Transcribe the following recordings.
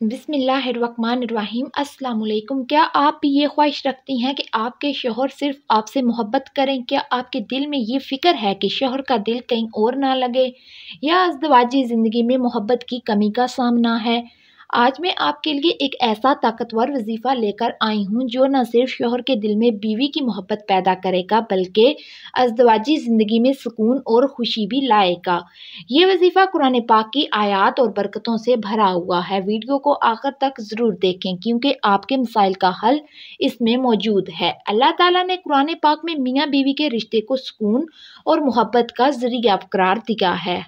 بسم اللہ الرحمن الرحیم۔ السلام علیکم۔ کیا آپ بھی یہ خواہش رکھتی ہیں کہ آپ کے شوہر صرف آپ سے محبت کریں؟ کیا آپ کے دل میں یہ فکر ہے کہ شوہر کا دل کہیں اور نہ لگے، یا ازدواجی زندگی میں محبت کی کمی کا سامنا ہے؟ آج میں آپ کے لیے ایک ایسا طاقتور وظیفہ لے کر آئی ہوں جو نہ صرف شوہر کے دل میں بیوی کی محبت پیدا کرے گا بلکہ ازدواجی زندگی میں سکون اور خوشی بھی لائے گا۔ یہ وظیفہ قرآن پاک کی آیات اور برکتوں سے بھرا ہوا ہے۔ ویڈیو کو آخر تک ضرور دیکھیں کیونکہ آپ کے مسائل کا حل اس میں موجود ہے۔ اللہ تعالیٰ نے قرآن پاک میں میاں بیوی کے رشتے کو سکون اور محبت کا ذریعہ قرار دیا ہے۔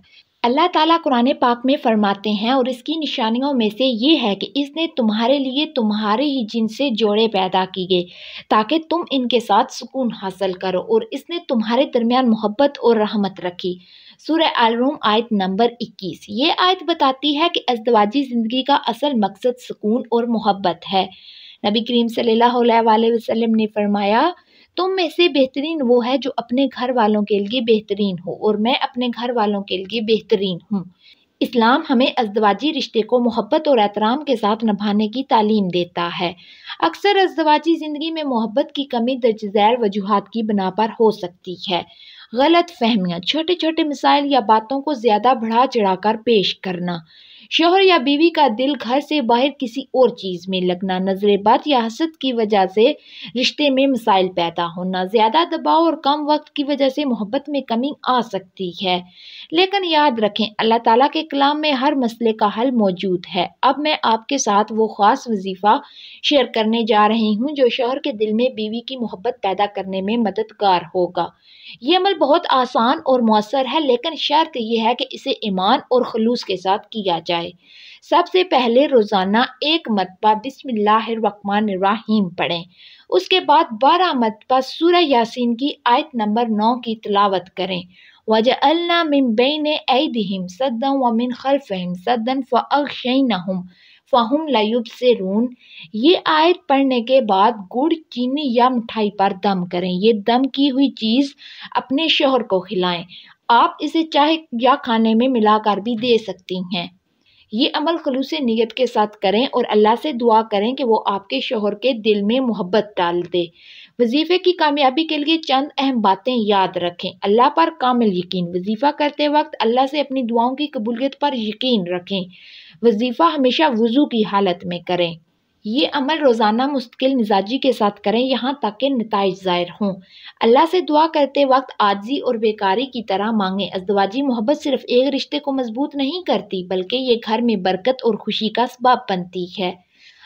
اللہ تعالیٰ قرآن پاک میں فرماتے ہیں، اور اس کی نشانیوں میں سے یہ ہے کہ اس نے تمہارے لیے تمہارے ہی جنس سے جوڑے پیدا کیے تاکہ تم ان کے ساتھ سکون حاصل کرو، اور اس نے تمہارے درمیان محبت اور رحمت رکھی۔ سورہ الروم آیت نمبر 21۔ یہ آیت بتاتی ہے کہ ازدواجی زندگی کا اصل مقصد سکون اور محبت ہے۔ نبی کریم صلی اللہ علیہ وسلم نے فرمایا، تم میں سے بہترین وہ ہے جو اپنے گھر والوں کے لیے بہترین ہو، اور میں اپنے گھر والوں کے لیے بہترین ہوں۔ اسلام ہمیں ازدواجی رشتے کو محبت اور احترام کے ساتھ نبھانے کی تعلیم دیتا ہے۔ اکثر ازدواجی زندگی میں محبت کی کمی درج ذیل وجوہات کی بنا پر ہو سکتی ہے۔ غلط فہمیاں، چھوٹے چھوٹے مسائل یا باتوں کو زیادہ بڑھا چڑھا کر پیش کرنا، شوہر یا بیوی کا دل گھر سے باہر کسی اور چیز میں لگنا، نظر بد یا حسد کی وجہ سے رشتے میں مسائل پیدا ہونا، زیادہ دباؤ اور کم وقت کی وجہ سے محبت میں کمی آ سکتی ہے۔ لیکن یاد رکھیں، اللہ تعالیٰ کے کلام میں ہر مسئلے کا حل موجود ہے۔ اب میں آپ کے ساتھ وہ خاص وظیفہ شیئر کرنے جا رہی ہوں جو شوہر کے دل میں بیوی کی محبت پیدا کرنے میں مددگار ہوگا۔ یہ عمل بہت آسان اور مؤثر ہے، لیکن شرط یہ ہے کہ اسے ایمان اور خلوص کے ساتھ کیا جائے۔ سب سے پہلے روزانہ 1 مرتبہ بسم اللہ الرحمن الرحیم پڑھیں۔ اس کے بعد 12 مرتبہ سورہ یاسین کی آیت نمبر 9 کی تلاوت کریں۔ وَجَعَلْنَا مِن بَيْنِ أَيْدِيهِمْ سَدًّا وَمِن خَلْفِهِمْ سَدًّا فَأَغْشَيْنَاهُمْ فَهُمْ لَا يُبْصِرُونَ۔ یہ آیت پڑھنے کے بعد گڑ، چینی یا مٹھائی پر دم کریں۔ یہ دم کی ہوئی چیز اپنے شوہر کو کھلائیں۔ آپ اسے چائے یا کھانے میں ملا کر بھی دے سکتی ہیں۔ یہ عمل خلوص نیت کے ساتھ کریں اور اللہ سے دعا کریں کہ وہ آپ کے شوہر کے دل میں محبت ڈال دے۔ وظیفے کی کامیابی کے لیے چند اہم باتیں یاد رکھیں۔ اللہ پر کامل یقین۔ وظیفہ کرتے وقت اللہ سے اپنی دعاؤں کی قبولیت پر یقین رکھیں۔ وظیفہ ہمیشہ وضو کی حالت میں کریں۔ یہ عمل روزانہ مستقل مزاجی کے ساتھ کریں یہاں تک کہ نتائج ظاہر ہوں۔ اللہ سے دعا کرتے وقت عاجزی اور بیکاری کی طرح مانگیں۔ ازدواجی محبت صرف ایک رشتے کو مضبوط نہیں کرتی بلکہ یہ گھر میں برکت اور خوشی کا سبب بنتی ہے۔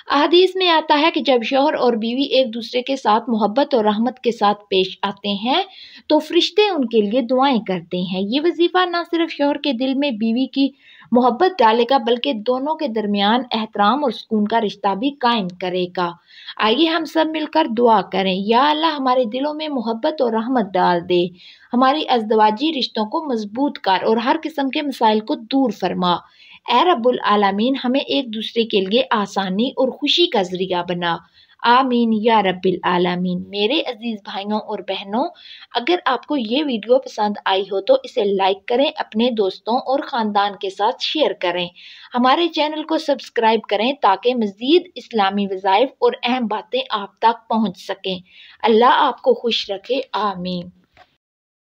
احادیث میں آتا ہے کہ جب شوہر اور بیوی ایک دوسرے کے ساتھ محبت اور رحمت کے ساتھ پیش آتے ہیں تو فرشتے ان کے لیے دعائیں کرتے ہیں۔ یہ وظیفہ نہ صرف شوہر کے دل میں بیوی کی محبت ڈالے گا بلکہ دونوں کے درمیان احترام اور سکون کا رشتہ بھی قائم کرے گا۔ آئیے ہم سب مل کر دعا کریں۔ یا اللہ، ہمارے دلوں میں محبت اور رحمت ڈال دے، ہماری ازدواجی رشتوں کو مضبوط کر اور ہر قسم کے مسائل کو دور فرما۔ اے رب العالمین، ہمیں ایک دوسرے کے لیے آسانی اور خوشی کا ذریعہ بنا۔ آمین یا رب العالمین۔ میرے عزیز بھائیوں اور بہنوں، اگر آپ کو یہ ویڈیو پسند آئی ہو تو اسے لائک کریں، اپنے دوستوں اور خاندان کے ساتھ شیئر کریں، ہمارے چینل کو سبسکرائب کریں تاکہ مزید اسلامی وظائف اور اہم باتیں آپ تک پہنچ سکیں۔ اللہ آپ کو خوش رکھے۔ آمین۔